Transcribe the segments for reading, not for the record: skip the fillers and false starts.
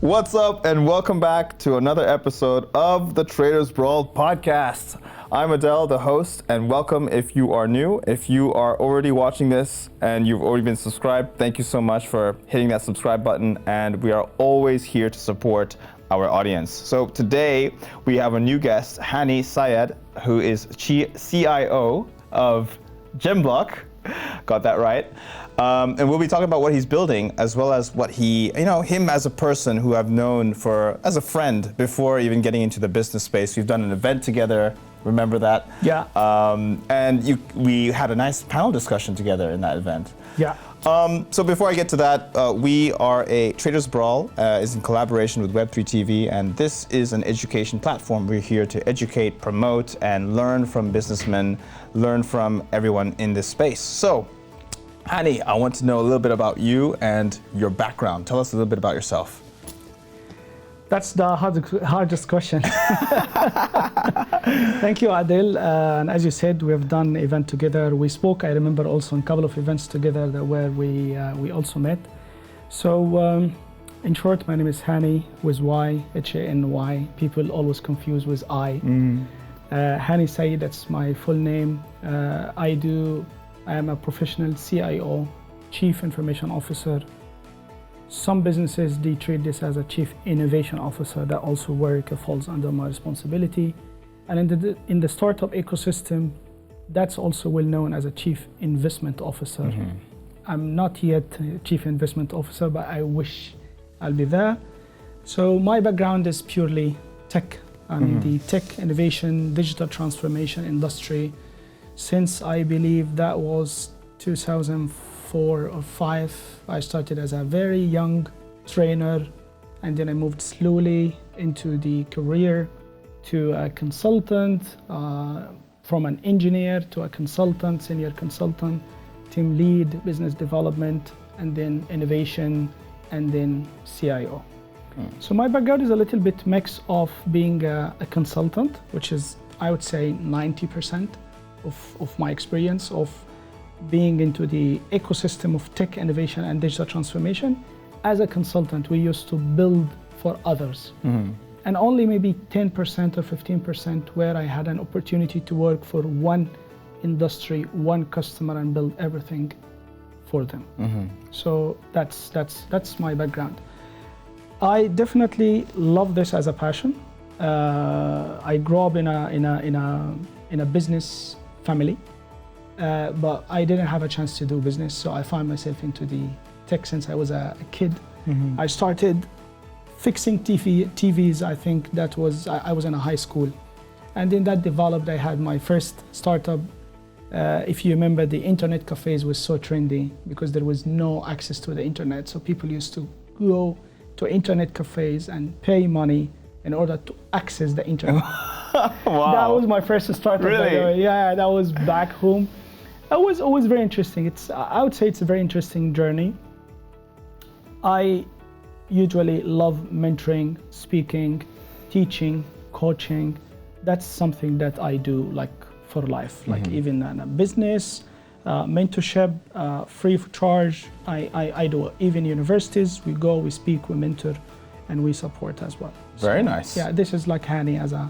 What's up, and welcome back to another episode of the Traders Brawl Podcast. I'm Adel, the host, and welcome if you are new. If you are already watching this and you've already been subscribed, thank you so much for hitting that subscribe button, and we are always here to support our audience. So today we have a new guest, Hany Sayed, who is CIO of GEMBlock. Got that right. And we'll be talking about what he's building, as well as what him as a person who I've known as a friend before even getting into the business space. We've done an event together, remember that? Yeah. And we had a nice panel discussion together in that event. Yeah. So before I get to that, we are Traders Brawl is in collaboration with Web3 TV, and this is an education platform. We're here to educate, promote, and learn from businessmen, learn from everyone in this space. So, Hany, I want to know a little bit about you and your background. Tell us a little bit about yourself. That's the hardest question. Thank you, Adel. And as you said, we have done an event together. We spoke, I remember, also in a couple of events together where we also met. So, in short, my name is Hany, with Y, H-A-N-Y. People always confuse with I. Hany Sayed, that's my full name. I am a professional CIO, Chief Information Officer. Some businesses, they treat this as a Chief Innovation Officer. That also falls under my responsibility. And in the startup ecosystem, that's also well known as a Chief Investment Officer. I'm not yet a Chief Investment Officer, but I wish I'll be there. So my background is purely tech. I'm in the tech innovation, digital transformation industry. Since I believe that was 2004 or 5, I started as a very young trainer, and then I moved slowly into the career to a consultant, from an engineer to a consultant, senior consultant, team lead, business development, and then innovation, and then CIO. So my background is a little bit mix of being a consultant, which is, I would say, 90% of my experience of being into the ecosystem of tech innovation and digital transformation. As a consultant, we used to build for others. And only maybe 10% or 15% where I had an opportunity to work for one industry, one customer, and build everything for them. So that's my background. I definitely love this as a passion. I grew up in a business family, but I didn't have a chance to do business, so I found myself into the tech since I was a kid. I started fixing TVs, I think I was in a high school. And then that developed, I had my first startup. If you remember, the internet cafes was so trendy because there was no access to the internet, so people used to go to internet cafes and pay money in order to access the internet. Wow. That was my first startup. Really? By the way. Yeah, that was back home. It was always very interesting. I would say it's a very interesting journey. I usually love mentoring, speaking, teaching, coaching. That's something that I do for life, even in a business, mentorship, free of charge. I do even universities. We go, we speak, we mentor, and we support as well. Very nice. Yeah, this is like Hany as a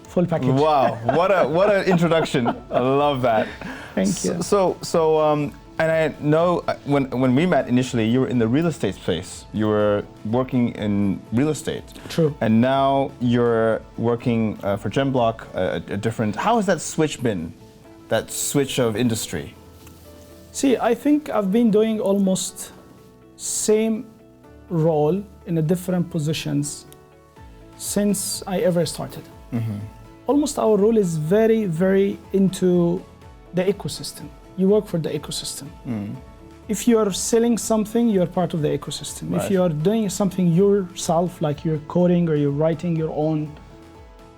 full package. Wow, what an introduction. I love that. Thank you. So, and I know when we met initially, you were in the real estate space. You were working in real estate. True. And now you're working for GEMBlock, a different. How has that switch been? That switch of industry? See, I think I've been doing almost same role in a different positions since I ever started. Almost our role is very, very into the ecosystem. You work for the ecosystem. If you're selling something, you're part of the ecosystem. Right. If you're doing something yourself, like you're coding or you're writing your own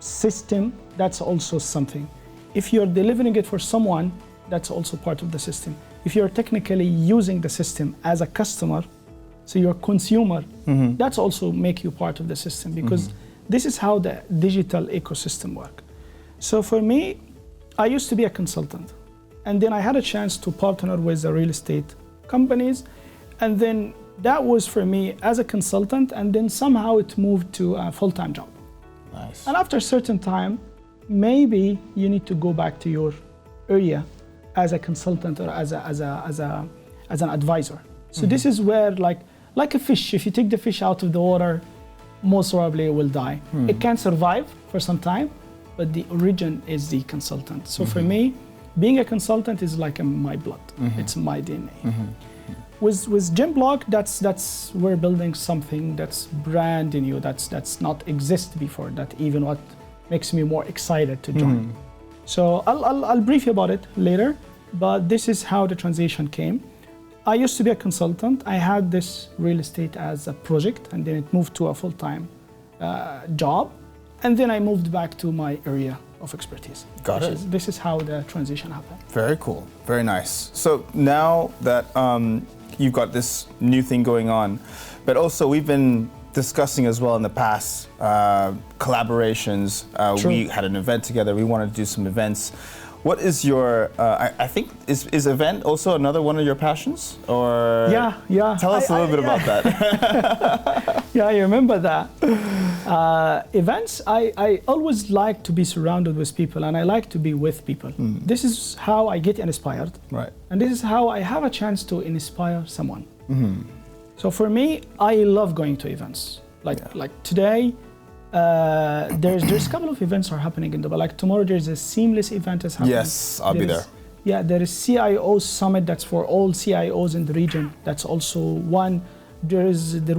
system, that's also something. If you're delivering it for someone, that's also part of the system. If you're technically using the system as a customer, so you're a consumer, that's also make you part of the system, because this is how the digital ecosystem works. So for me, I used to be a consultant. And then I had a chance to partner with the real estate companies. And then That was for me as a consultant, and then somehow it moved to a full-time job. Nice. And after a certain time, maybe you need to go back to your area as a consultant or as an advisor. So this is where, like a fish, if you take the fish out of the water, most probably it will die. It can survive for some time, but the origin is the consultant. So for me, being a consultant is like in my blood. It's my DNA. With GEMBlock, that's we're building something that's brand new, that's not exist before. That even what makes me more excited to join. So I'll brief you about it later, but this is how the transition came. I used to be a consultant. I had this real estate as a project, and then it moved to a full-time job, and then I moved back to my area of expertise. Got it. This is how the transition happened. Very cool. Very nice. So now that you've got this new thing going on, but also we've been discussing as well in the past collaborations. We had an event together. We wanted to do some events. What is your, I think, is event also another one of your passions? Or Yeah. Tell us a little bit about that. Yeah, I remember that. Events, I always like to be surrounded with people, and I like to be with people. This is how I get inspired. Right. And this is how I have a chance to inspire someone. So for me, I love going to events. Like today, there's a couple of events are happening in Dubai. Like tomorrow, there's a seamless event that's happening. Yes, I'll be there. Yeah, there is CIO Summit that's for all CIOs in the region. That's also one. There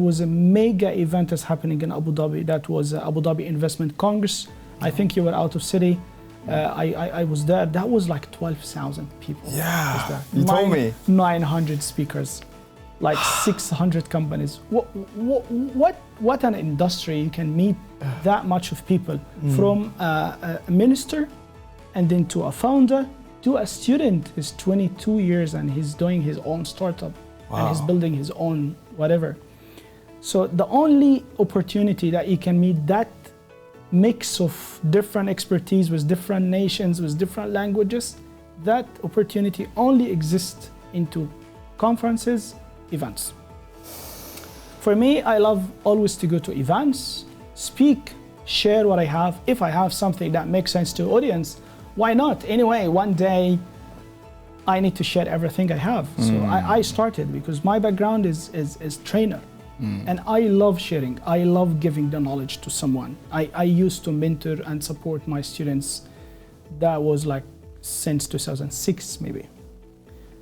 was a mega event that's happening in Abu Dhabi. That was Abu Dhabi Investment Congress. I think you were out of city. I was there. That was like 12,000 people. Yeah, you told me. 900 speakers, like 600 companies. What an industry! You can meet that much of people, from a minister, and then to a founder, to a student. He's 22 years and he's doing his own startup. Wow. And he's building his own whatever. So the only opportunity that you can meet that mix of different expertise with different nations, with different languages, that opportunity only exists into conferences, events. For me, I love always to go to events, speak, share what I have. If I have something that makes sense to audience, why not? Anyway, one day I need to share everything I have. So I started because my background is trainer. And I love sharing. I love giving the knowledge to someone. I used to mentor and support my students. That was like since 2006 maybe.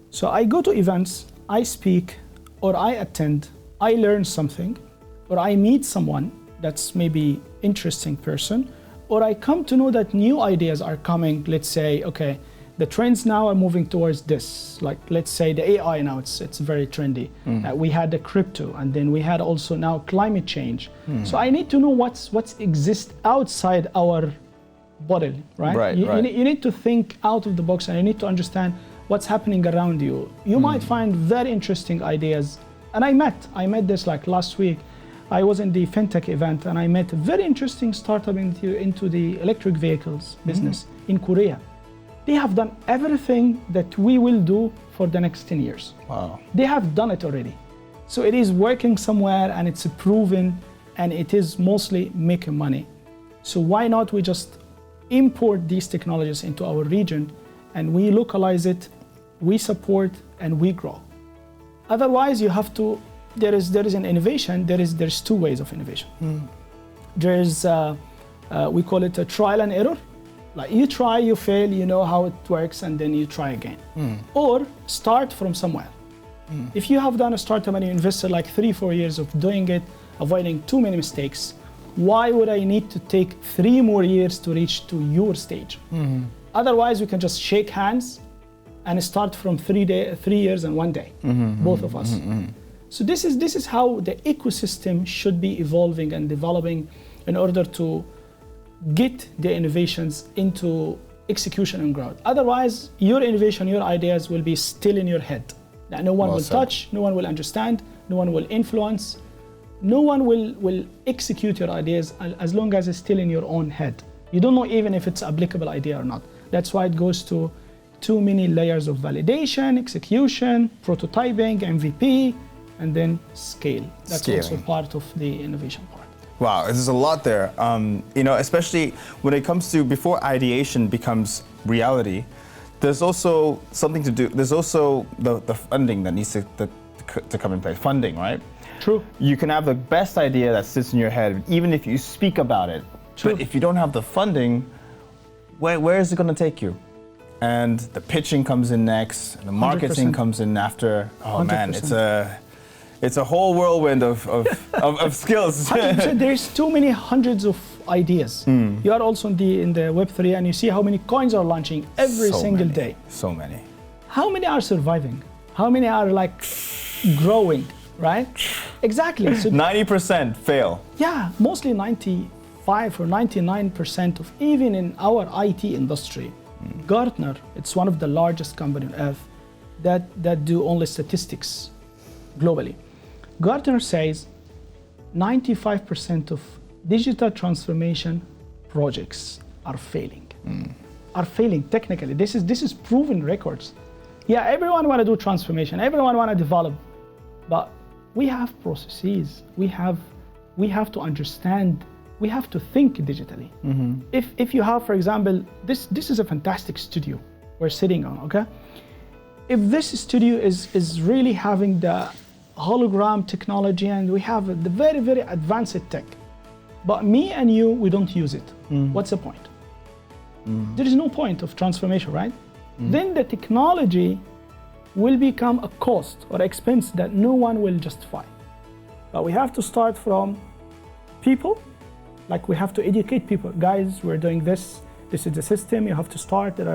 So I go to events, I speak, or I attend, I learn something, or I meet someone that's maybe interesting person, or I come to know that new ideas are coming. Let's say, okay, the trends now are moving towards this. Like, let's say the AI now, it's very trendy. We had the crypto, and then we had also now climate change. So I need to know what's exists outside our bottle, right? You need to think out of the box, and you need to understand what's happening around you. You might find very interesting ideas. And I met this like last week. I was in the FinTech event, and I met a very interesting startup into the electric vehicles business in Korea. They have done everything that we will do for the next 10 years. Wow. They have done it already. So it is working somewhere, and it's proven, and it is mostly making money. So why not we just import these technologies into our region, and we localize it, we support, and we grow. Otherwise, you have to, there is an innovation, there's two ways of innovation. There's, we call it a trial and error. Like you try, you fail, you know how it works, and then you try again. Or start from somewhere. If you have done a startup and you invested like 3-4 years of doing it, avoiding too many mistakes, why would I need to take 3 more years to reach to your stage? Otherwise, we can just shake hands and start from 3 years and 1 day, both of us. So this is how the ecosystem should be evolving and developing in order to get the innovations into execution and growth. Otherwise, your innovation, your ideas will be still in your head. That no one will touch, no one will understand, no one will influence, no one will execute your ideas as long as it's still in your own head. You don't know even if it's an applicable idea or not. That's why it goes to too many layers of validation, execution, prototyping, MVP, and then scale. That's Scaling. also part of the innovation part. Wow, there's a lot there. Especially when it comes to before ideation becomes reality, there's also something to do. There's also the funding that needs to come in place. Funding, right? True. You can have the best idea that sits in your head, even if you speak about it. True. But if you don't have the funding, where is it going to take you? And the pitching comes in next, and the marketing 100%. comes in after. Oh man, 100%. it's a whole whirlwind of skills. 100%. There's too many hundreds of ideas. You are also in the Web3, and you see how many coins are launching every So single many, day. So many. How many are surviving? How many are like growing, right? Exactly. So 90% fail. yeah, mostly 95 or 99% of even in our IT industry. Gartner, it's one of the largest companies on earth that do only statistics globally. Gartner says 95% of digital transformation projects are failing. Are failing technically. This is proven records. Yeah, everyone want to do transformation. Everyone want to develop, but we have processes. We have to understand. We have to think digitally. If you have, for example, this is a fantastic studio we're sitting on. Okay, if this studio is really having the hologram technology and we have the very, very advanced tech, but me and you, we don't use it. What's the point? There is no point of transformation, right? Then the technology will become a cost or expense that no one will justify. But we have to start from people, like we have to educate people. Guys, we're doing this. This is the system. You have to start, you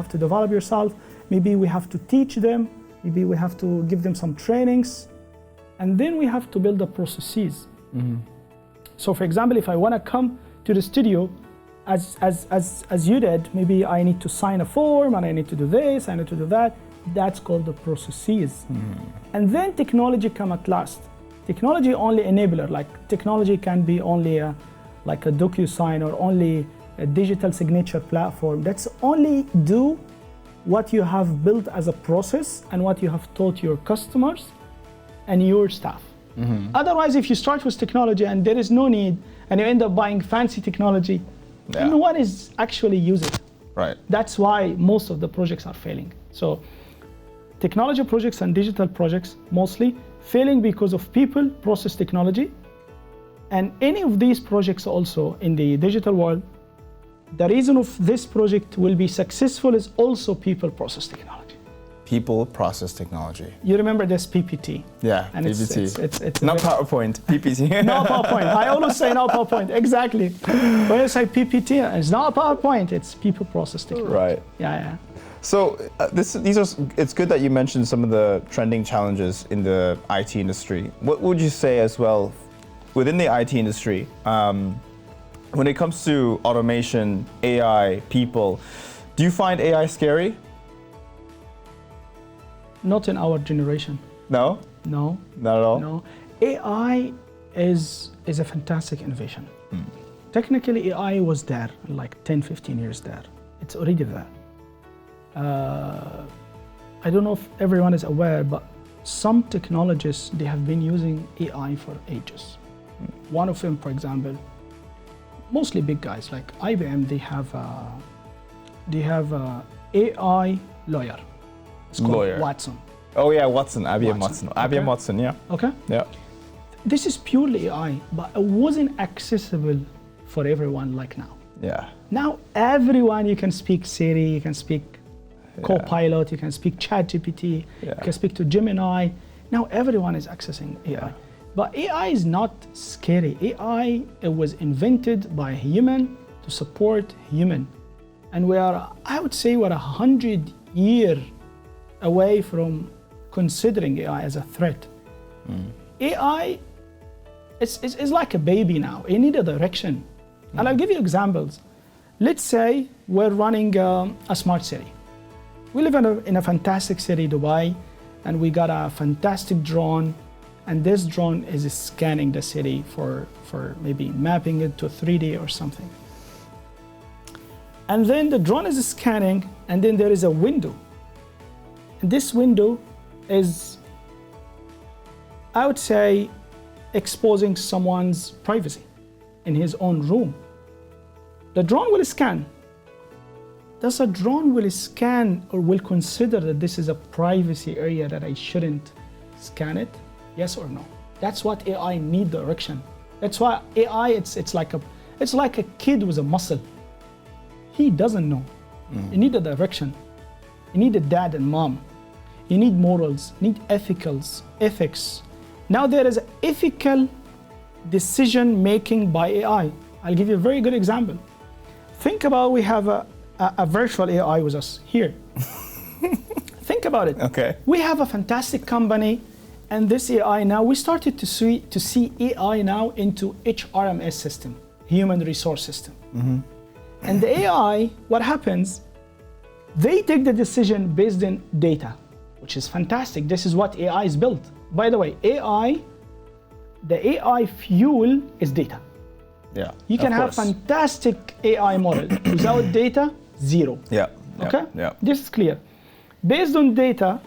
have to develop yourself. Maybe we have to teach them. Maybe we have to give them some trainings. And then we have to build the processes. So for example, if I want to come to the studio, as you did, maybe I need to sign a form and I need to do this, I need to do that. That's called the processes. And then technology come at last. Technology only enabler, like technology can be only like a DocuSign or only a digital signature platform. That's only do what you have built as a process and what you have taught your customers and your staff. Otherwise, if you start with technology and there is no need and you end up buying fancy technology, no one is actually use it. Right. That's why most of the projects are failing. So technology projects and digital projects mostly failing because of people, process, technology. And any of these projects also in the digital world, the reason of this project will be successful is also people, process, technology. People, process, technology. You remember this PPT? Yeah, And PPT. it's Not PowerPoint, PPT. no PowerPoint. I always say no PowerPoint. Exactly. When you say PPT, it's not PowerPoint. It's people, process, technology. Right. Yeah. So it's good that you mentioned some of the trending challenges in the IT industry. What would you say as well within the IT industry, when it comes to automation, AI, people, do you find AI scary? Not in our generation. No? No. Not at all? No. AI is a fantastic innovation. Technically, AI was there like 10, 15 years there. It's already there. I don't know if everyone is aware, but some technologists, they have been using AI for ages. One of them, for example, mostly big guys like IBM, they have a AI lawyer. It's called Lawyer. Watson. Oh yeah, Watson, IBM Watson. Okay. IBM Watson, yeah. Okay? Yeah. This is purely AI, but it wasn't accessible for everyone like now. Yeah. Now everyone, you can speak Siri, you can speak Copilot, you can speak ChatGPT, you can speak to Gemini. Now everyone is accessing AI. Yeah. But AI is not scary. AI, it was invented by a human to support human. And I would say we're 100 years away from considering AI as a threat. AI is like a baby now. It needs a direction. And I'll give you examples. Let's say we're running a smart city. We live in a fantastic city, Dubai, and we got a fantastic drone, and this drone is scanning the city for maybe mapping it to 3D or something. And then the drone is scanning, and then there is a window. And this window is I would say exposing someone's privacy in his own room. The drone will scan. Does a drone will scan or will consider that this is a privacy area that I shouldn't scan it? Yes or no? That's what AI need direction. That's why AI, it's like a kid with a muscle. He doesn't know. You need a direction. You need a dad and mom. You need morals, you need ethics. Now there is ethical decision making by AI. I'll give you a very good example. Think about we have a virtual AI with us here. Think about it. Okay. We have a fantastic company, and this AI now, we started to see AI now into HRMS system, human resource system. And the AI, what happens, they take the decision based on data, which is fantastic. This is what AI is built. By the way, the AI fuel is data. Yeah. You can have fantastic AI model. Without data, zero. Yeah. Okay? Yeah. This is clear. Based on data,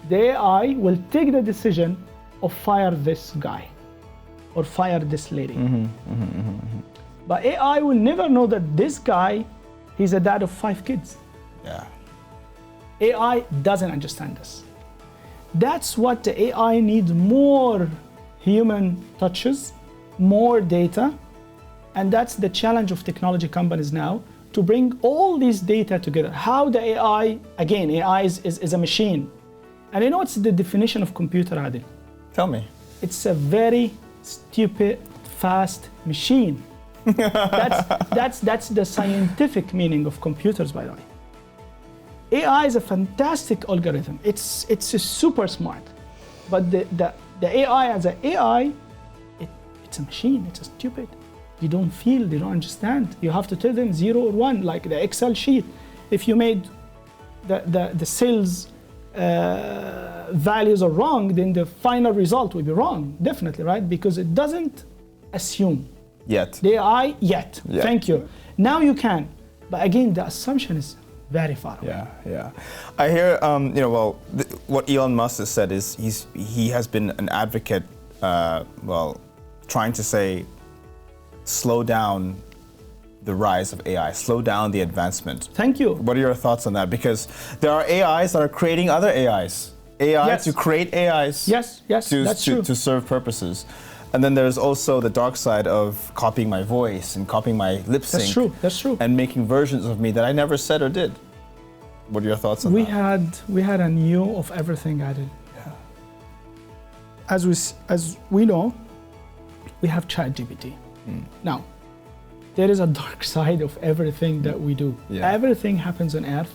the AI will take the decision of fire this guy or fire this lady. But AI will never know that this guy, he's a dad of 5 kids. Yeah. AI doesn't understand this. That's what the AI needs: more human touches, more data, and that's the challenge of technology companies now, to bring all these data together. How the AI, again, AI is a machine. And you know what's the definition of computer, Adel? Tell me. It's a very stupid, fast machine. That's the scientific meaning of computers, by the way. AI is a fantastic algorithm. It's super smart. But the AI as an AI, it's a machine, it's a stupid. You don't feel, they don't understand. You have to tell them 0 or 1, like the Excel sheet. If you made the sales values are wrong, then the final result will be wrong, definitely, right? Because it doesn't assume. Yet. The AI, yet. Thank you. Now you can. But again, the assumption is very far away. Yeah. I hear, what Elon Musk has said is he has been an advocate, trying to say, slow down the rise of AI, slow down the advancement. Thank you. What are your thoughts on that? Because there are AIs that are creating other AIs. Yes. To create AIs. Yes, that's true. To serve purposes. And then there's also the dark side of copying my voice and copying my lip sync. That's true. And making versions of me that I never said or did. What are your thoughts on that? We had a new of everything added. Yeah. As we know, we have ChatGPT. Now, there is a dark side of everything that we do. Yeah. Everything happens on Earth.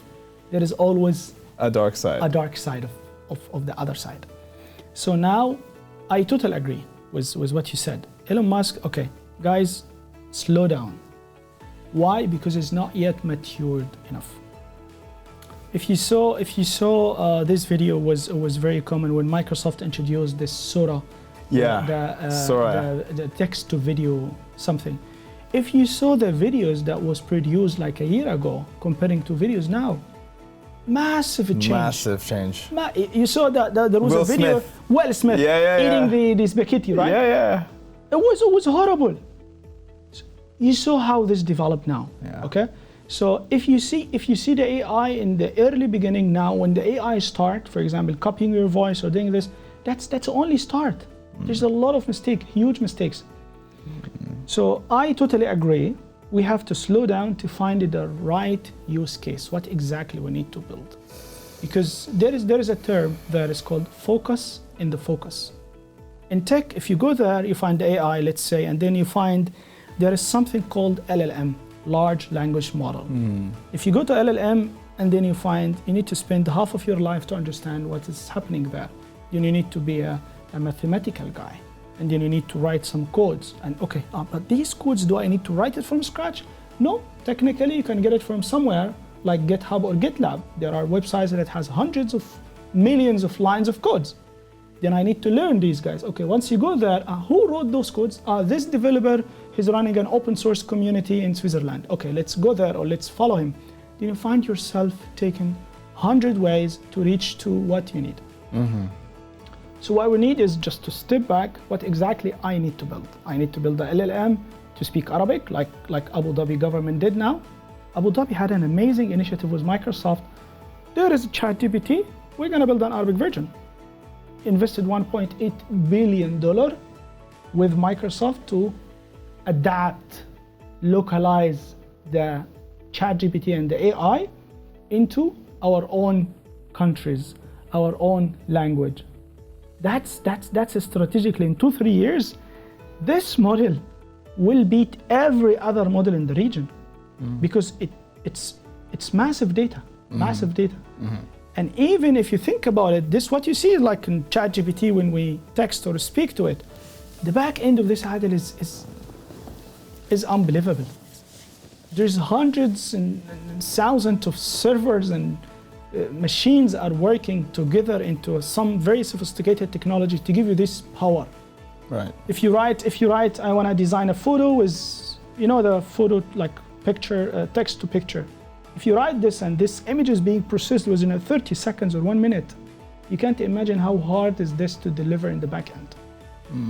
There is always a dark side. A dark side of the other side. So now, I totally agree with what you said. Elon Musk, okay, guys, slow down. Why? Because it's not yet matured enough. If you saw this video was very common when Microsoft introduced this Sora. The text to video something. If you saw the videos that was produced like a year ago comparing to videos now, massive change. You saw that there was a video, Will Smith eating the spaghetti, right? Yeah. It was horrible. You saw how this developed now. Yeah. Okay. So if you see the AI in the early beginning now, when the AI start, for example, copying your voice or doing this, that's only start. There's a lot of huge mistakes. So I totally agree. We have to slow down to find the right use case, what exactly we need to build. Because there is a term that is called focus in the focus. In tech, if you go there, you find AI, let's say, and then you find there is something called LLM, large language model. If you go to LLM and then you find you need to spend half of your life to understand what is happening there. Then you need to be a mathematical guy. And then you need to write some codes. And okay, but these codes, do I need to write it from scratch? No, technically you can get it from somewhere like GitHub or GitLab. There are websites that has hundreds of millions of lines of codes. Then I need to learn these guys. Okay, once you go there, who wrote those codes? This developer, he's running an open source community in Switzerland. Okay, let's go there or let's follow him. Then you find yourself taking 100 ways to reach to what you need. So what we need is just to step back, what exactly I need to build. I need to build the LLM to speak Arabic, like Abu Dhabi government did now. Abu Dhabi had an amazing initiative with Microsoft. There is ChatGPT, we're gonna build an Arabic version. Invested $1.8 billion with Microsoft to adapt, localize the ChatGPT and the AI into our own countries, our own language. That's strategically in 2-3 years, this model will beat every other model in the region because it's massive data, massive data. And even if you think about it, this what you see like in ChatGPT when we text or speak to it, the back end of this Adel is unbelievable. There's hundreds and thousands of servers and machines are working together into some very sophisticated technology to give you this power. Right. If you write, I want to design a photo with, the photo like picture, text to picture. If you write this and this image is being processed within 30 seconds or 1 minute, you can't imagine how hard is this to deliver in the back end.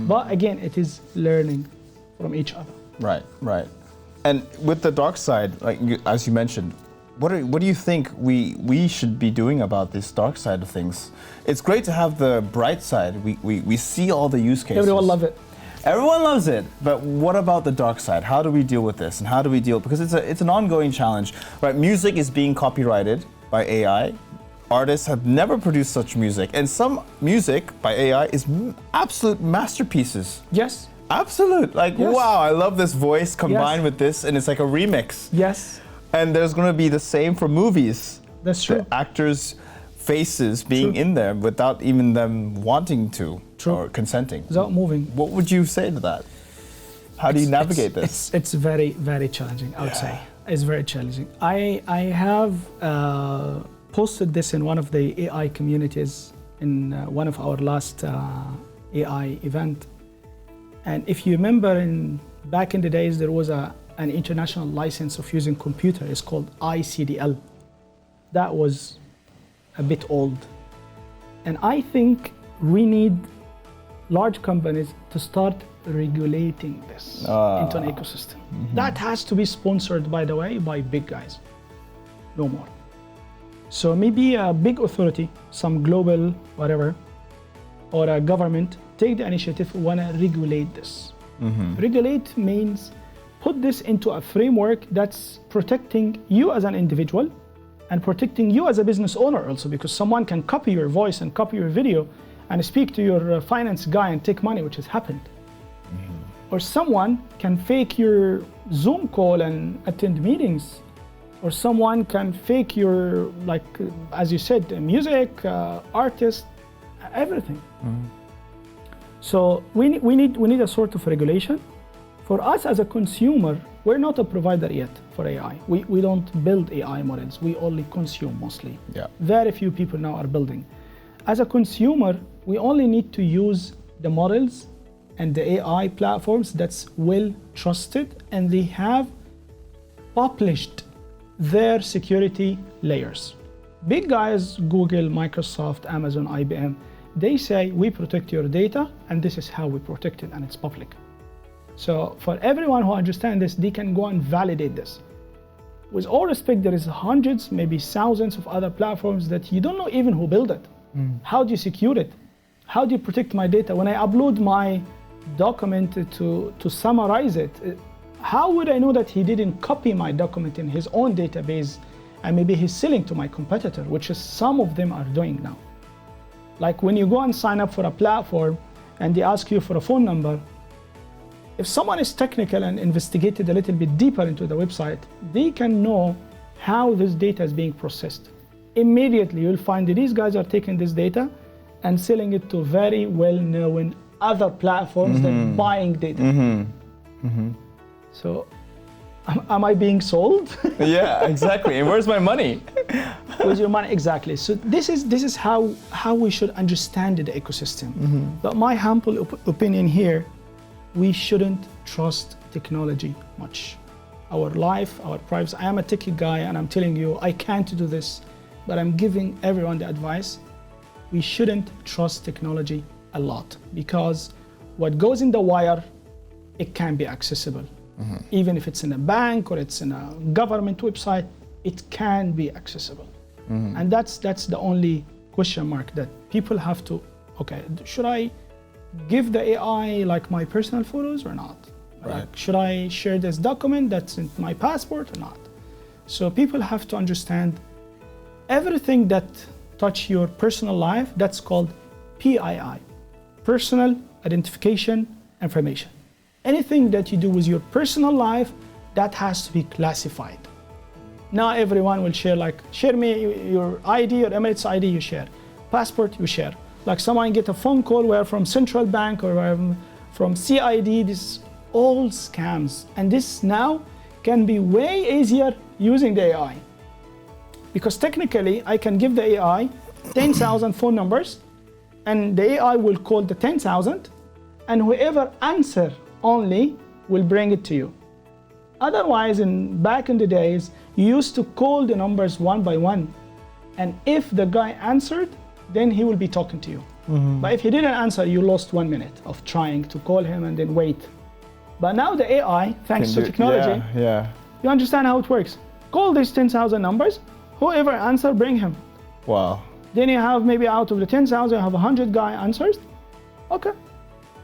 But again, it is learning from each other. Right. And with the dark side, as you mentioned, what do you think we should be doing about this dark side of things? It's great to have the bright side. We see all the use cases. Everyone loves it. Everyone loves it, but what about the dark side? How do we deal with this, and how do we deal? Because it's an ongoing challenge, right? Music is being copyrighted by AI. Artists have never produced such music, and some music by AI is absolute masterpieces. Yes. Absolute, Yes. Wow, I love this voice combined Yes. with this, and it's like a remix. Yes. And there's going to be the same for movies. That's true. The actors' faces being True. in there without even them wanting to True. or consenting. Without moving. What would you say to that? How do you navigate this? It's very, very challenging, I would say. It's very challenging. I have posted this in one of the AI communities in one of our last AI event. And if you remember, back in the days, there was an international license of using computer. It's called ICDL. That was a bit old. And I think we need large companies to start regulating this into an ecosystem. That has to be sponsored, by the way, by big guys. No more. So maybe a big authority, some global whatever, or a government, take the initiative, want to regulate this. Regulate means put this into a framework that's protecting you as an individual and protecting you as a business owner also, because someone can copy your voice and copy your video and speak to your finance guy and take money, which has happened. Or someone can fake your Zoom call and attend meetings. Or someone can fake your, as you said, music, artist, everything. So we need a sort of regulation. For us as a consumer, we're not a provider yet for AI. We don't build AI models. We only consume mostly. Yeah. Very few people now are building. As a consumer, we only need to use the models and the AI platforms that's well trusted, and they have published their security layers. Big guys, Google, Microsoft, Amazon, IBM, they say we protect your data and this is how we protect it, and it's public. So for everyone who understands this, they can go and validate this. With all respect, there is hundreds, maybe thousands of other platforms that you don't know even who built it. How do you secure it? How do you protect my data? When I upload my document to summarize it, how would I know that he didn't copy my document in his own database and maybe he's selling to my competitor, which is some of them are doing now. Like when you go and sign up for a platform and they ask you for a phone number, if someone is technical and investigated a little bit deeper into the website, they can know how this data is being processed. Immediately you'll find that these guys are taking this data and selling it to very well-known other platforms that buying data. So, am I being sold? Yeah, exactly. And where's my money? With your money, exactly. So this is how we should understand the ecosystem. But my humble opinion here, we shouldn't trust technology much. Our life, our privacy. I am a techie guy, and I'm telling you, I can't do this, but I'm giving everyone the advice. We shouldn't trust technology a lot, because what goes in the wire, it can be accessible. Even if it's in a bank or it's in a government website, it can be accessible. And that's the only question mark that people have to, okay, should I give the AI like my personal photos or not? Right. Like, should I share this document that's in my passport or not? So people have to understand everything that touch your personal life, that's called PII, personal identification information. Anything that you do with your personal life, that has to be classified. Now everyone will share, like, share me your ID or Emirates ID, you share. Passport, you share. Like someone get a phone call where from Central Bank or from CID, this all scams. And this now can be way easier using the AI. Because technically, I can give the AI 10,000 phone numbers, and the AI will call the 10,000, and whoever answer only will bring it to you. Otherwise, back in the days, you used to call the numbers one by one, and if the guy answered, then he will be talking to you. But if he didn't answer, you lost 1 minute of trying to call him and then wait. But now the AI, thanks to technology, you understand how it works. Call these 10,000 numbers, whoever answer, bring him. Wow. Then you have maybe out of the 10,000, you have 100 guy answers. Okay.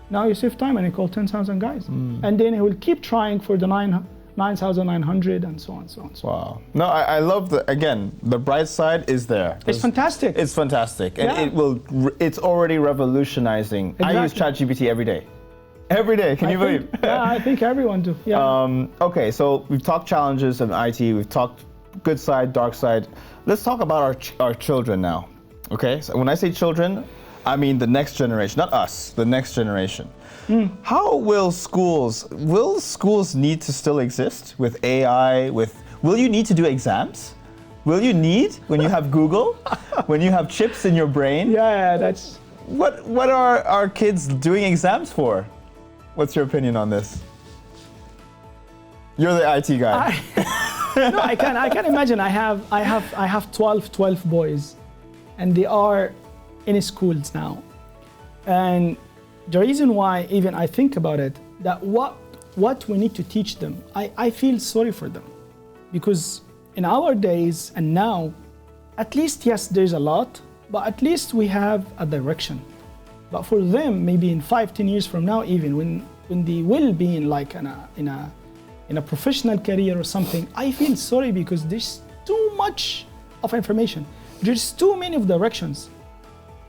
Now you save time and you call 10,000 guys. And then he will keep trying for the 9,900 and so on, so on, so on. Wow. No, I love the bright side is there. It's fantastic. It's fantastic. And it's already revolutionizing. Exactly. I use ChatGPT every day. Every day, can you believe? Yeah, I think everyone do. Yeah. Okay, so we've talked challenges in IT, we've talked good side, dark side. Let's talk about our children now. Okay, so when I say children, I mean the next generation, not us, the next generation. How will schools need to still exist with AI, will you need to do exams? Will you need, when you have Google, when you have chips in your brain? Yeah, that's... What are our kids doing exams for? What's your opinion on this? You're the IT guy. No, I can imagine. I have 12 boys, and they are in schools now. And the reason why even I think about it, that what we need to teach them, I feel sorry for them. Because in our days and now, at least, yes, there's a lot, but at least we have a direction. But for them, maybe in 5-10 years from now, even when they will be in like in a professional career or something, I feel sorry because there's too much of information. There's too many of directions.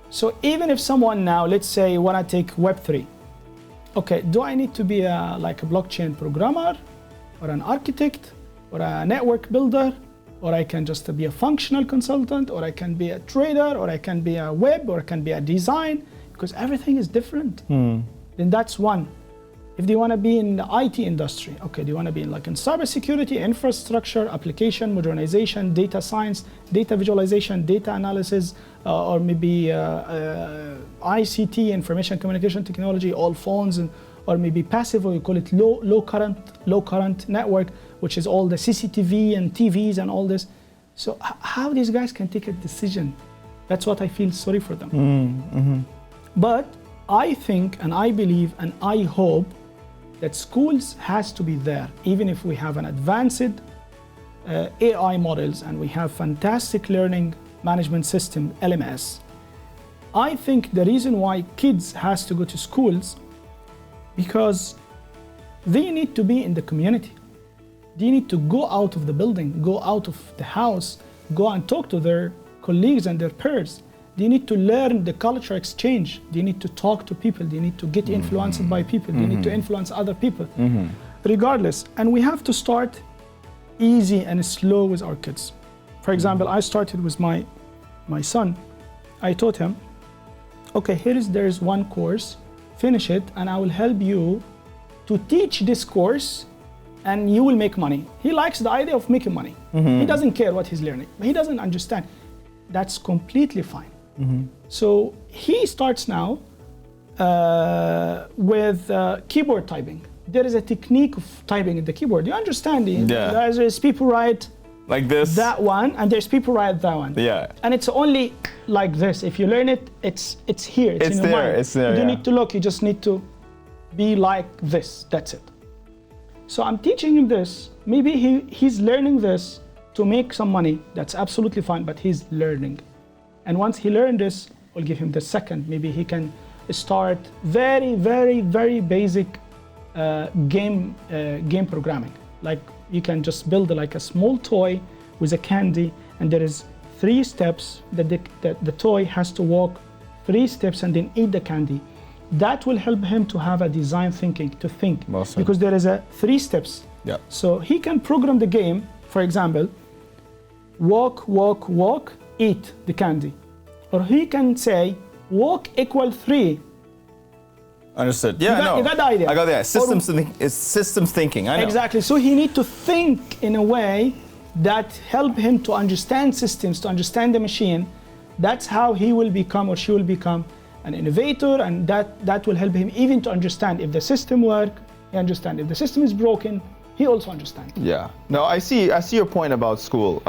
So even if someone now, let's say, wanna take Web3, okay, do I need to be like a blockchain programmer or an architect or a network builder, or I can just be a functional consultant, or I can be a trader, or I can be a web, or I can be a design, because everything is different. Then that's one. If they want to be in the IT industry, okay, they want to be in cybersecurity, infrastructure, application, modernization, data science, data visualization, data analysis, or maybe ICT, information communication technology, all phones, or maybe passive, or you call it low current network, which is all the CCTV and TVs and all this. So how these guys can take a decision? That's what I feel sorry for them. But I think and I believe and I hope that schools has to be there, even if we have an advanced AI models and we have fantastic learning management system, LMS. I think the reason why kids has to go to schools, because they need to be in the community. They need to go out of the building, go out of the house, go and talk to their colleagues and their peers. They need to learn the culture exchange. They need to talk to people. They need to get influenced by people. They need to influence other people, regardless. And we have to start easy and slow with our kids. For example, I started with my son. I taught him, okay, there's one course, finish it, and I will help you to teach this course, and you will make money. He likes the idea of making money. He doesn't care what he's learning, but he doesn't understand. That's completely fine. So he starts now with keyboard typing. There is a technique of typing in the keyboard. You understand? There's people write Like this. that one, and there's people write that one. Yeah. And it's only like this. If you learn it, it's here. It's in your there. mind. It's there. You don't Yeah. need to look. You just need to be like this. That's it. So I'm teaching him this. Maybe he's learning this to make some money. That's absolutely fine. But he's learning, and once he learned this, we'll give him the second. Maybe he can start very, very, very basic game programming. Like you can just build like a small toy with a candy, and there is 3 steps that the toy has to walk 3 steps and then eat the candy. That will help him to have a design thinking, to think, Awesome. because there is a 3 steps. Yeah. So he can program the game, for example, walk, walk, walk, eat the candy. Or he can say, walk equal 3. Understood. Yeah, you got the idea. I got the idea. It's systems thinking. I know. Exactly. So he need to think in a way that help him to understand systems, to understand the machine. That's how he will become, or she will become, an innovator, and that will help him even to understand if the system work. He understand if the system is broken. He also understands. Yeah. No, I see your point about school.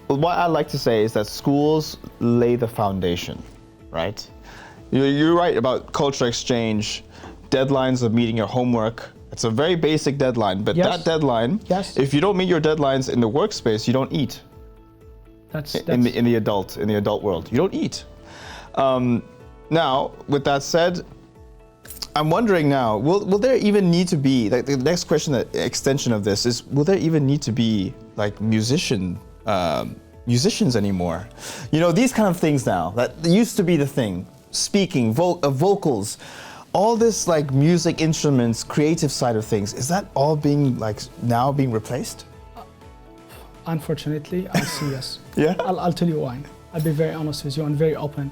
What I like to say is that schools lay the foundation, right? You're right about cultural exchange, deadlines of meeting your homework. It's a very basic deadline, but Yes. that deadline, Yes. if you don't meet your deadlines in the workspace, you don't eat. That's In the adult world, you don't eat. Now, with that said, I'm wondering now, will there even need to be, like the next question, the extension of this is, will there even need to be like musicians anymore? You know, these kind of things now, that used to be the thing, speaking, vocals, all this like music instruments, creative side of things, is that all being like now being replaced? Unfortunately, I see yes. Yeah? I'll tell you why. I'll be very honest with you and very open.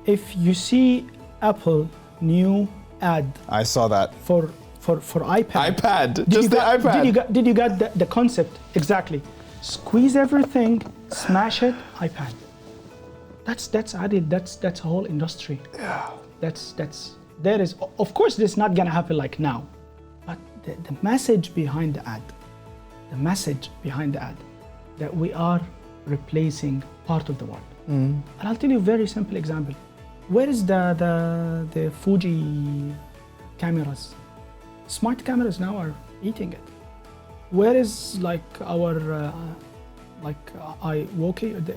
If you see Apple new ad I saw that. for iPad. iPad, just the iPad. Did you get the concept? Exactly. Squeeze everything, smash it, iPad. That's added. That's a whole industry. Yeah. There is, of course, this is not gonna happen like now, but the message behind the ad, that we are replacing part of the world. And I'll tell you a very simple example. Where is the Fuji cameras? Smart cameras now are eating it. Where is like our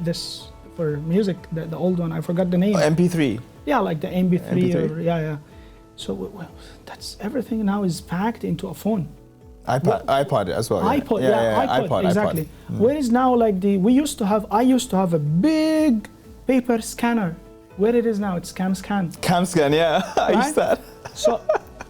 this for music, the old one, I forgot the name. MP3. Yeah, like the MP3. MP3. Or yeah. So that's everything now is packed into a phone. iPod as well. iPod, iPod, exactly. iPod. Where is now like I used to have a big paper scanner. Where it is now, it's CamScan. CamScan, yeah, I Right? used that. So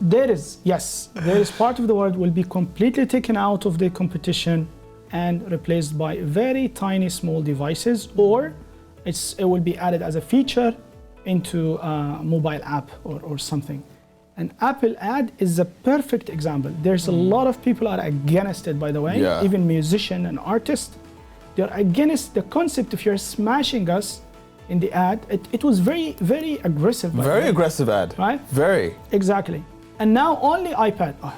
there is part of the world will be completely taken out of the competition and replaced by very tiny small devices, or it will be added as a feature into a mobile app or something. An Apple ad is a perfect example. There's a lot of people are against it, by the way, Yeah. even musicians and artists. They're against the concept if you're smashing us in the ad. It was very, very aggressive. by the Very way. aggressive ad. Right? Very. Exactly. And now only iPad. Oh,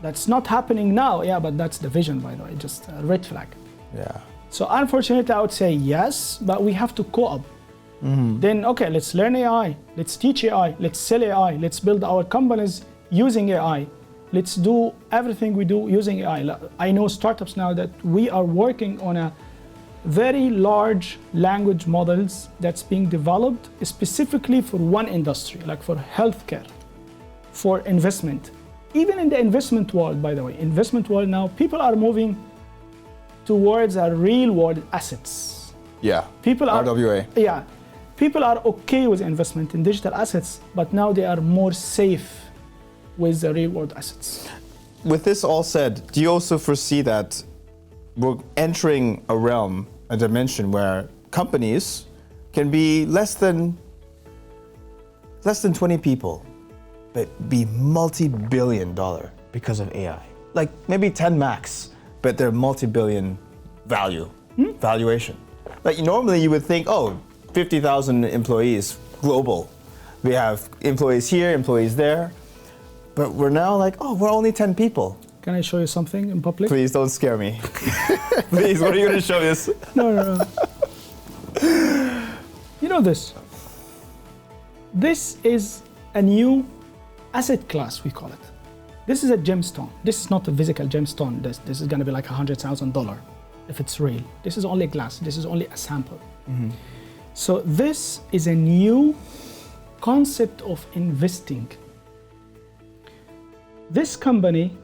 that's not happening now. Yeah, but that's the vision, by the way, just a red flag. Yeah. So unfortunately, I would say yes, but we have to co-op. Then, okay, let's learn AI, let's teach AI, let's sell AI, let's build our companies using AI. Let's do everything we do using AI. I know startups now that we are working on a very large language models that's being developed specifically for one industry, like for healthcare, for investment. Even in the investment world, by the way, investment world now, people are moving towards a real world assets. Yeah. People are, RWA. yeah, people are okay with investment in digital assets, but now they are more safe with the real world assets. With this all said, do you also foresee that we're entering a realm, a dimension where companies can be less than 20 people, but be multi-billion dollar because of AI? Like maybe 10 max, but they're multi-billion valuation. Like normally you would think, oh, 50,000 employees, global. We have employees here, employees there. But we're now like, oh, we're only 10 people. Can I show you something in public? Please don't scare me. Please, what are you going to show us? No. You know this. This is a new asset class, we call it. This is a gemstone. This is not a physical gemstone. This is going to be like $100,000 if it's real. This is only glass. This is only a sample. Mm-hmm. So this is a new concept of investing. This company,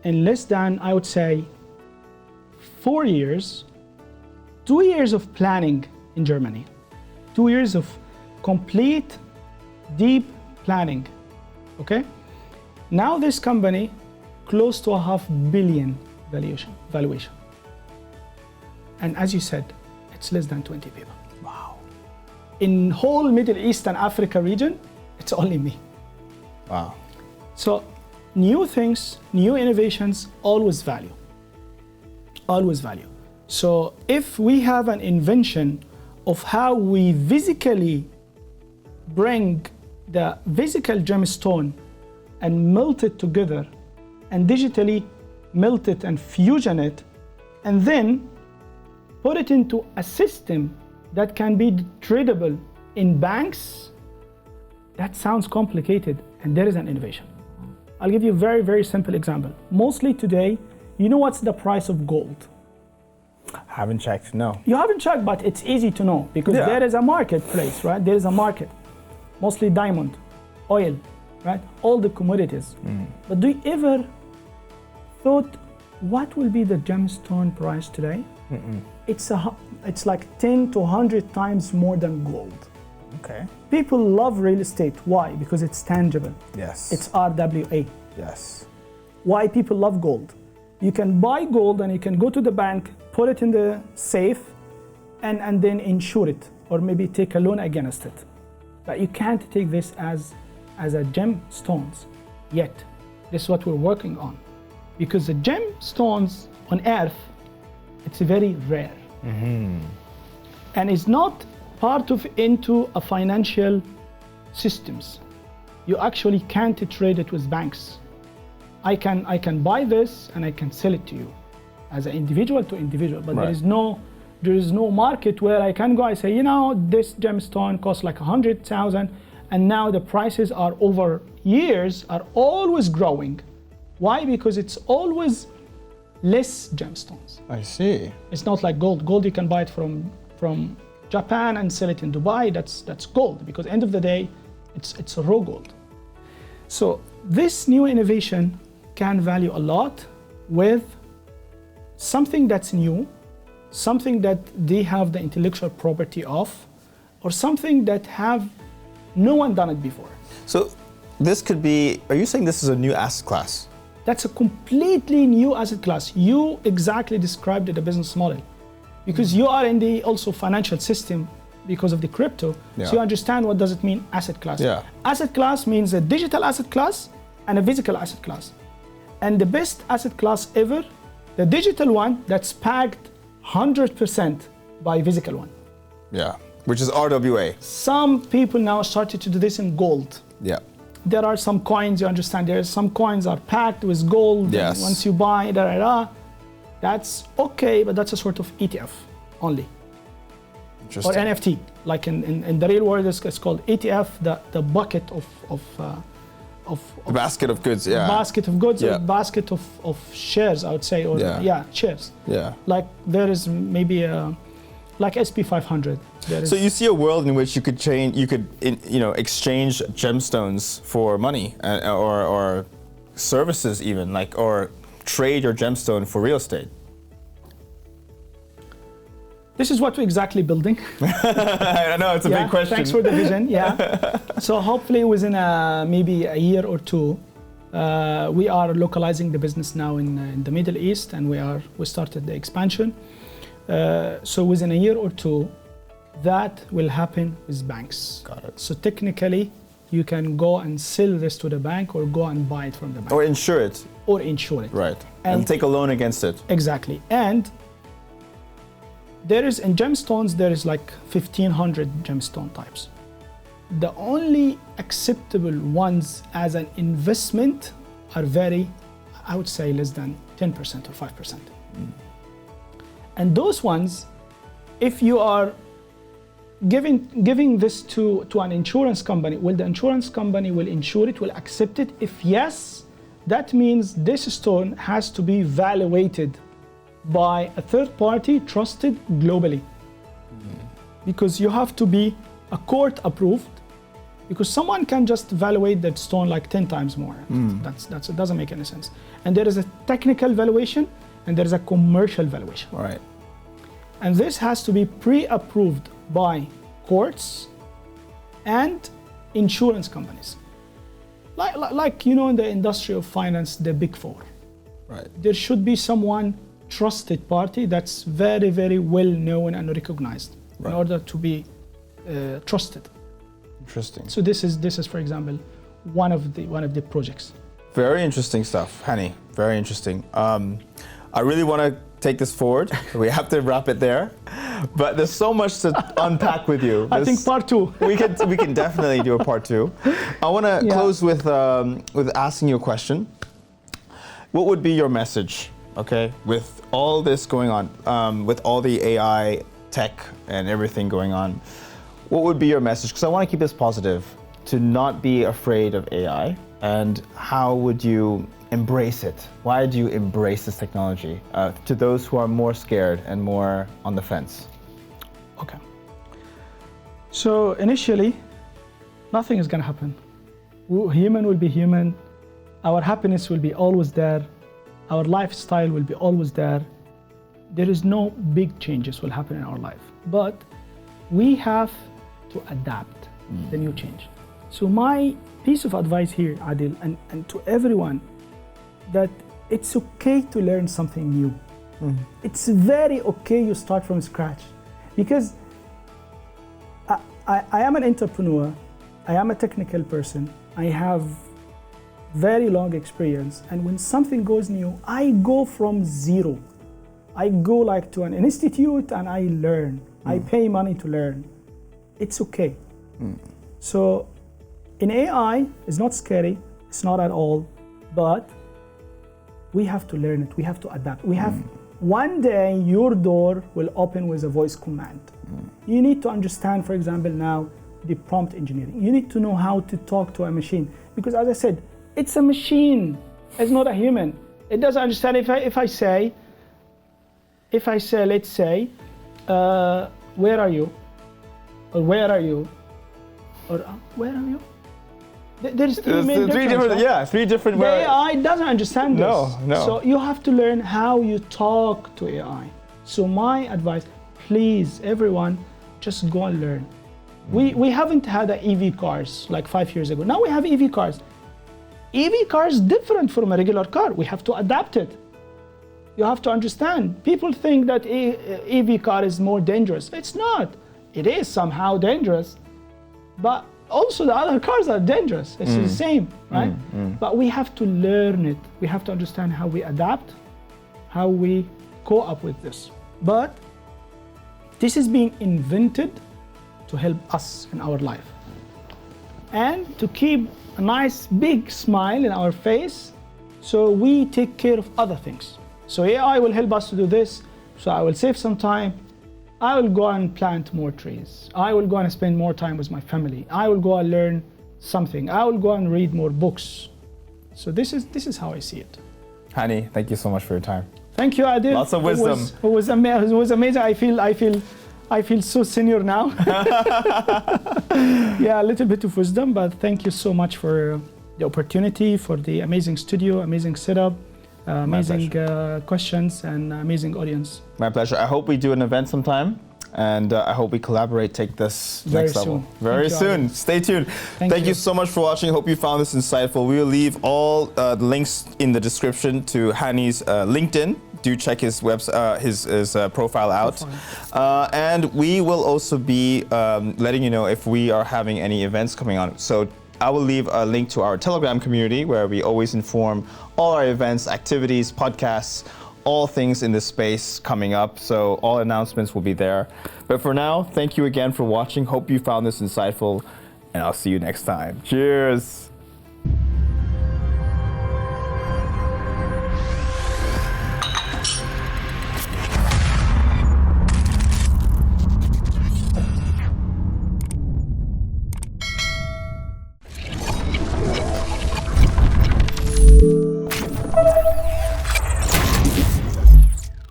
in less than, I would say, 4 years, 2 years of planning in Germany, 2 years of complete, deep planning, okay? Now this company, close to $500 million valuation. And as you said, it's less than 20 people. Wow. In whole Middle East and Africa region, it's only me. Wow. So new things, new innovations, always value. Always value. So if we have an invention of how we physically bring the physical gemstone and melt it together and digitally melt it and fusion it and then put it into a system that can be tradable in banks, that sounds complicated, and there is an innovation. I'll give you a very, very simple example. Mostly today, you know what's the price of gold? Haven't checked, no. You haven't checked, but it's easy to know because there is a marketplace, right? There is a market, mostly diamond, oil, right? All the commodities. But do you ever thought what will be the gemstone price today? It's like 10 to 100 times more than gold. Okay. People love real estate. Why? Because it's tangible. Yes. It's RWA. Yes. Why people love gold? You can buy gold and you can go to the bank, put it in the safe, and then insure it, or maybe take a loan against it. But you can't take this as a gemstones yet. This is what we're working on. Because the gemstones on Earth, it's very rare. And it's not part of into a financial systems. You actually can't trade it with banks. I can buy this and I can sell it to you as an individual to individual, but there is no market where I can go. I say, you know, this gemstone costs like 100,000, and now the prices are over years are always growing. Why? Because it's always less gemstones. I see. It's not like gold. Gold you can buy it from Japan and sell it in Dubai. That's gold, because end of the day, it's a raw gold. So this new innovation can value a lot with something that's new, something that they have the intellectual property of, or something that have no one done it before. So this could be, are you saying this is a new asset class? That's a completely new asset class. You exactly described the business model, because you are in the also financial system because of the crypto. So you understand what does it mean asset class. Asset class means a digital asset class and a physical asset class. And the best asset class ever, the digital one that's packed 100% by physical one. Yeah, which is RWA. Some people now started to do this in gold. Yeah. There are some coins, you understand, there are some coins are packed with gold. Yes. Once you buy, that's okay, but that's a sort of ETF only. Or NFT, like in the real world, it's called ETF, the bucket of a basket of goods, basket of goods, or basket of shares, I would say, or shares. Yeah. Like there is maybe like SP 500. So you see a world in which you could exchange gemstones for money, or services even, or trade your gemstone for real estate. This is what we're exactly building. I know, it's a big question. Thanks for the vision, So hopefully within maybe a year or two, we are localizing the business now in the Middle East, and we started the expansion. So within a year or two, that will happen with banks. Got it. So technically, you can go and sell this to the bank or go and buy it from the bank. Or insure it. Right. And take a loan against it. Exactly. And there is, in gemstones, there is like 1,500 gemstone types. The only acceptable ones as an investment are very I would say less than 10% or 5%. And those ones, if you are giving this to an insurance company, will the insurance company will insure it, will accept it? If yes, that means this stone has to be evaluated by a third party trusted globally. Because you have to be a court approved, because someone can just evaluate that stone like 10 times more. It doesn't make any sense. And there is a technical valuation and there is a commercial valuation. Right. And this has to be pre-approved by courts and insurance companies. Like you know, in the industry of finance, the big four. Right. There should be someone trusted party that's very, very well known and recognized in order to be trusted. Interesting. So this is, for example, one of the projects. Very interesting stuff, Hany. Very interesting. I really want to take this forward. We have to wrap it there, but there's so much to unpack with you. I think part two. we can definitely do a part two. I want to close with asking you a question. What would be your message? Okay, with all this going on, with all the AI tech and everything going on, what would be your message? Because I want to keep this positive, to not be afraid of AI, and how would you embrace it? Why do you embrace this technology to those who are more scared and more on the fence? Okay. So initially, nothing is going to happen. Human will be human. Our happiness will be always there. Our lifestyle will be always there. There is no big changes will happen in our life, but we have to adapt the new change. So my piece of advice here, Adel, and to everyone, that it's okay to learn something new. It's very okay you start from scratch, because I am an entrepreneur, I am a technical person, I have very long experience, and when something goes new, I go from zero. I go like to an institute and I learn. I pay money to learn. It's okay. So in AI, it's not scary, it's not at all, but we have to learn it, we have to adapt. We have, one day your door will open with a voice command. You need to understand, for example, now the prompt engineering. You need to know how to talk to a machine, because as I said, it's a machine, it's not a human. It doesn't understand if I say, let's say, where are you? Or where are you? Or where are you? There's three different The AI doesn't understand this. No. So you have to learn how you talk to AI. So my advice, please, everyone, just go and learn. We haven't had EV cars like 5 years ago. Now we have EV cars. EV cars different from a regular car. We have to adapt it. You have to understand. People think that EV car is more dangerous. It's not. It is somehow dangerous, but also the other cars are dangerous. It's the same, right? But we have to learn it. We have to understand how we adapt, how we co-op with this. But this is being invented to help us in our life and to keep a nice big smile in our face, so we take care of other things. So AI will help us to do this, so I will save some time. I will go and plant more trees. I will go and spend more time with my family. I will go and learn something. I will go and read more books. So this is how I see it. Hany, thank you so much for your time. Thank you, Adel. Lots of wisdom. It was amazing. I feel so senior now. Yeah, a little bit of wisdom, but thank you so much for the opportunity, for the amazing studio, amazing setup, amazing questions, and amazing audience. My pleasure. I hope we do an event sometime, and I hope we collaborate, take this next level. Very soon. Stay tuned. Thank you so much for watching. Hope you found this insightful. We will leave all the links in the description to Hany's LinkedIn. Do check his website, his profile out, and we will also be letting you know if we are having any events coming on. So I will leave a link to our Telegram community where we always inform all our events, activities, podcasts, all things in this space coming up. So all announcements will be there. But for now, thank you again for watching. Hope you found this insightful, and I'll see you next time. Cheers.